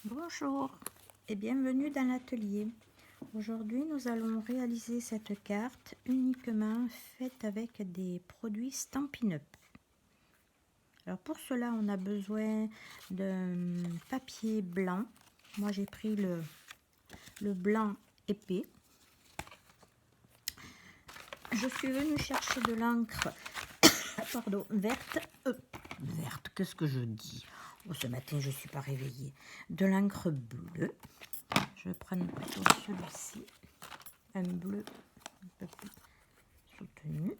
Bonjour et bienvenue dans l'atelier. Aujourd'hui, nous allons réaliser cette carte uniquement faite avec des produits Stampin' Up. Alors pour cela, on a besoin d'un papier blanc. Moi, j'ai pris le blanc épais. Je suis venue chercher de l'encre verte. Verte, qu'est-ce que je dis? Oh, ce matin, je ne suis pas réveillée. De l'encre bleue. Je vais prendre plutôt celui-ci. Un bleu un peu plus soutenu.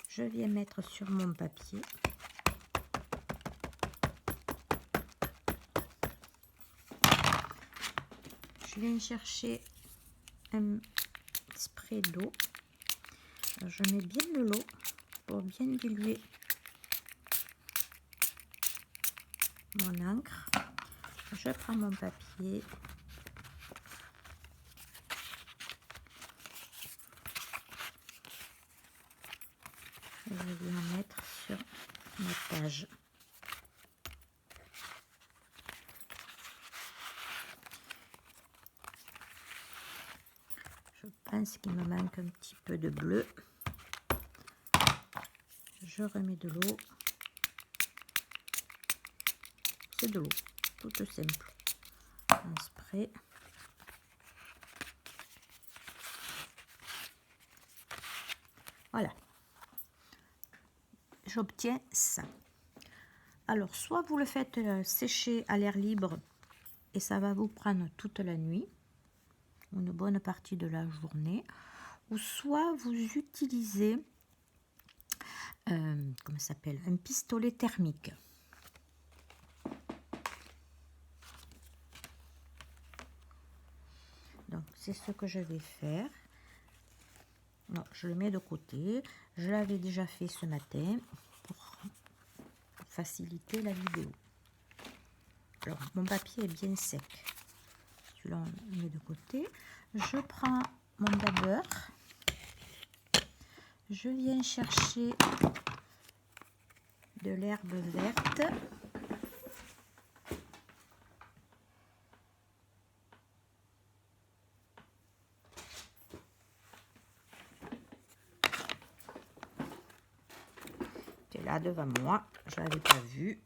Je viens mettre sur mon papier. Je viens chercher un spray d'eau. Je mets bien de l'eau pour bien diluer mon encre. Je prends mon papier. Et je vais en mettre sur ma page. Je pense qu'il me manque un petit peu de bleu. Je remets de l'eau. C'est de l'eau, toute simple. Un spray. Voilà. J'obtiens ça. Alors, soit vous le faites sécher à l'air libre et ça va vous prendre toute la nuit, une bonne partie de la journée, ou soit vous utilisez comment ça s'appelle, un pistolet thermique. Donc, c'est ce que je vais faire. Non, je le mets de côté. Je l'avais déjà fait ce matin pour faciliter la vidéo. Alors, mon papier est bien sec. Celui-là, on le met de côté. Je prends mon dabber. Je viens chercher de l'herbe verte. Qui est là devant moi. Je ne l'avais pas vu.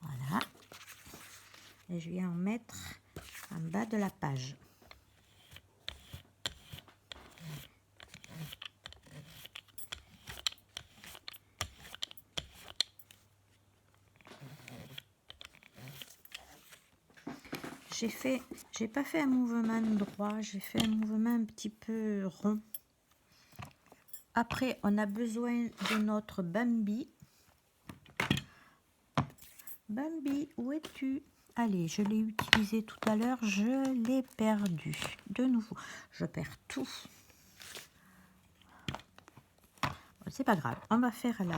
Voilà. Et je viens en mettre en bas de la page. J'ai pas fait un mouvement droit, j'ai fait un mouvement un petit peu rond. Après, on a besoin de notre Bambi. Bambi, où es-tu? Allez, je l'ai utilisé tout à l'heure, je l'ai perdu. De nouveau, je perds tout. C'est pas grave, on va faire la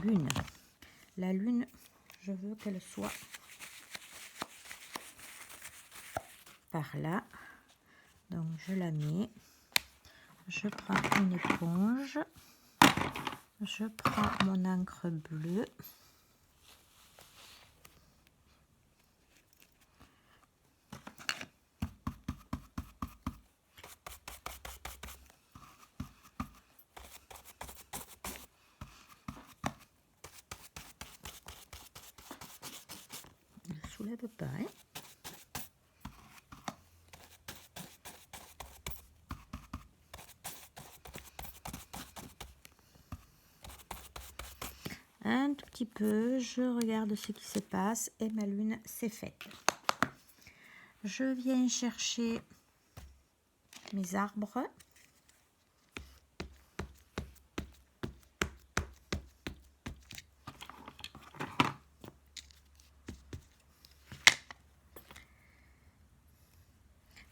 lune. La lune, je veux qu'elle soit par là. Donc, je la mets. Je prends une éponge. Je prends mon encre bleue. Ne soulève pas, hein. Un tout petit peu, je regarde ce qui se passe et ma lune c'est faite. Je viens chercher mes arbres.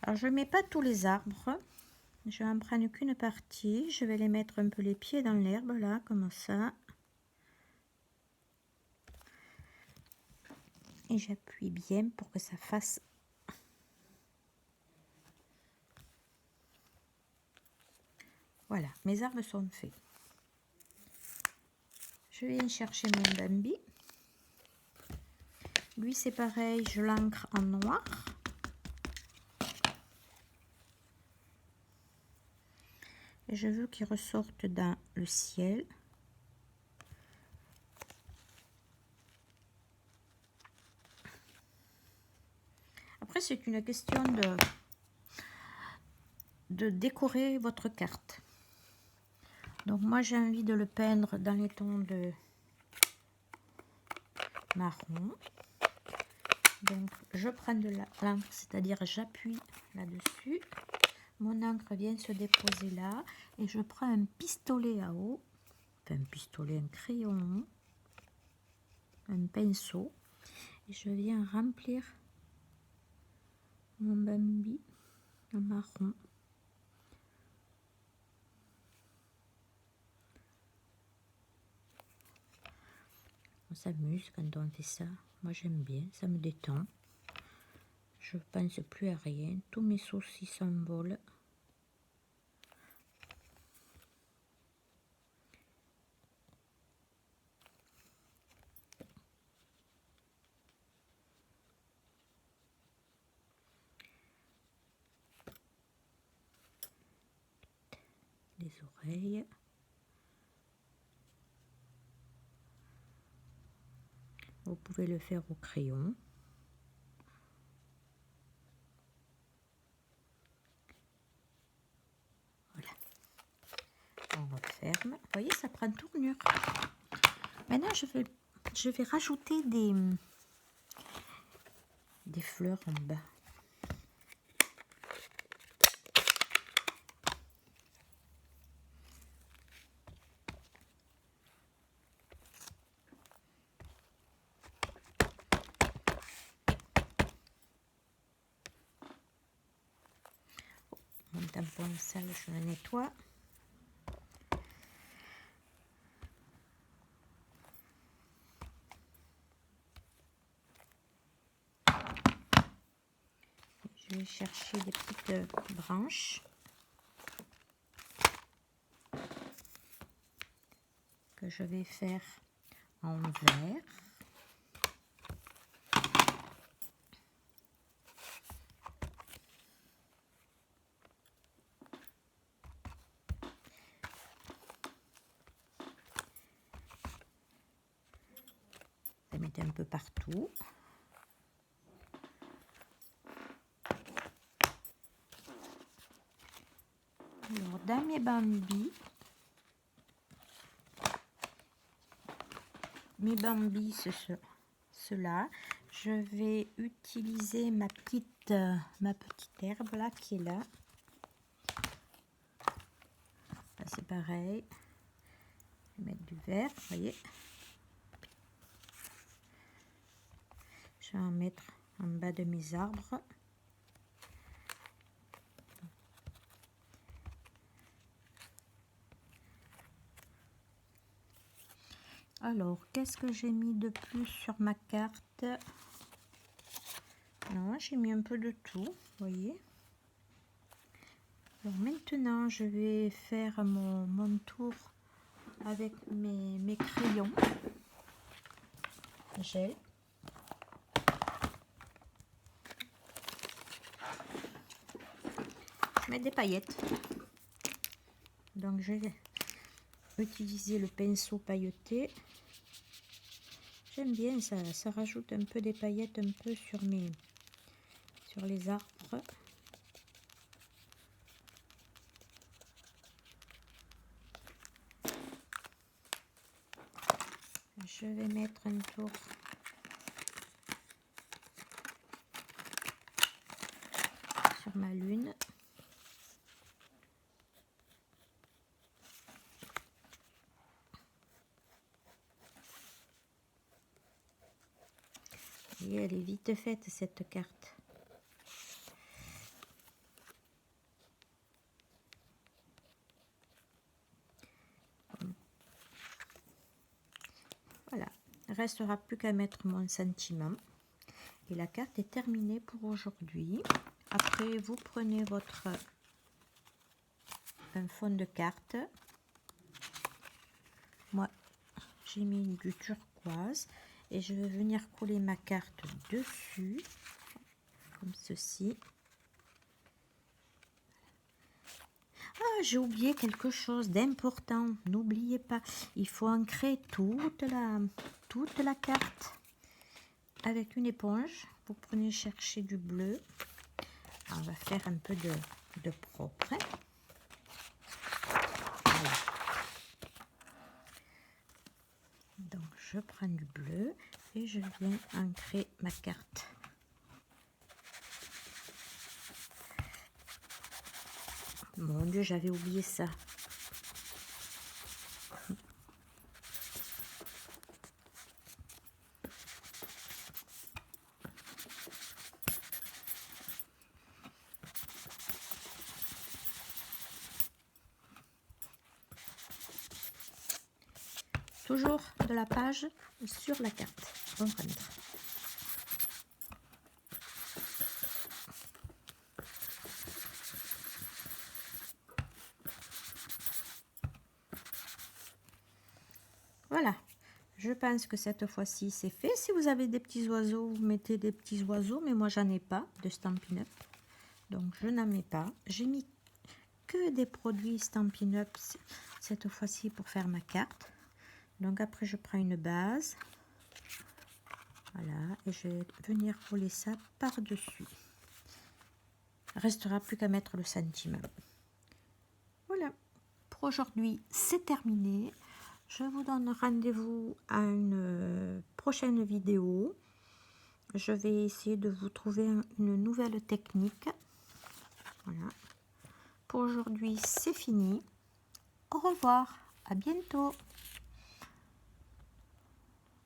Alors je ne mets pas tous les arbres, je vais en prendre qu'une partie, je vais les mettre un peu les pieds dans l'herbe là, comme ça. Et j'appuie bien pour que ça fasse Voilà, mes arbres sont faits. Je viens chercher mon Bambi. Lui, c'est pareil, je l'ancre en noir. Et je veux qu'il ressorte dans le ciel. Après, c'est une question de décorer votre carte. Donc moi, j'ai envie de le peindre dans les tons de marron. Donc je prends de l'encre, c'est-à-dire j'appuie là-dessus. Mon encre vient se déposer là. Et je prends un pistolet à eau. Enfin, un pistolet, un crayon. Un pinceau. Et je viens remplir mon Bambi en marron. On s'amuse quand on fait ça. Moi j'aime bien, ça me détend. Je pense plus à rien. Tous mes soucis s'envolent. Les oreilles. Vous pouvez le faire au crayon. Voilà. On referme. Vous voyez, ça prend tournure. Maintenant, je vais rajouter des fleurs en bas. Mon tampon sale, je le nettoie. Je vais chercher des petites branches que je vais faire en vert. Je vais mettre un peu partout. Alors, dans mes Bambis, c'est cela. Je vais utiliser ma petite herbe là qui est là. Là c'est pareil. Je vais mettre du vert, vous voyez. Je vais en mettre en bas de mes arbres. Alors, qu'est-ce que j'ai mis de plus sur ma carte? Non, j'ai mis un peu de tout, vous voyez. Alors maintenant, je vais faire mon tour avec mes crayons gel. Je mets des paillettes. Donc, je vais utiliser le pinceau pailleté. J'aime bien, ça rajoute un peu des paillettes un peu sur les arbres. Je vais mettre un tour sur ma lune. Et elle est vite faite cette carte. Voilà, il ne restera plus qu'à mettre mon sentiment. Et la carte est terminée pour aujourd'hui. Après, vous prenez votre un fond de carte. Moi, j'ai mis du turquoise et je vais venir coller ma carte dessus, comme ceci. Ah, j'ai oublié quelque chose d'important. N'oubliez pas, il faut ancrer toute la carte avec une éponge. Vous prenez chercher du bleu. On va faire un peu de propre. Voilà. Donc je prends du bleu et je viens ancrer ma carte. Mon Dieu, j'avais oublié ça. Toujours de la page sur la carte. On rentre. Voilà, je pense que cette fois-ci c'est fait. Si vous avez des petits oiseaux, vous mettez des petits oiseaux, mais moi j'en ai pas de Stampin' Up, donc je n'en mets pas. J'ai mis que des produits Stampin' Up cette fois-ci pour faire ma carte. Donc après je prends une base, voilà, et je vais venir coller ça par-dessus. Il ne restera plus qu'à mettre le sentiment. Voilà, pour aujourd'hui c'est terminé. Je vous donne rendez-vous à une prochaine vidéo. Je vais essayer de vous trouver une nouvelle technique. Voilà. Pour aujourd'hui, c'est fini. Au revoir, à bientôt.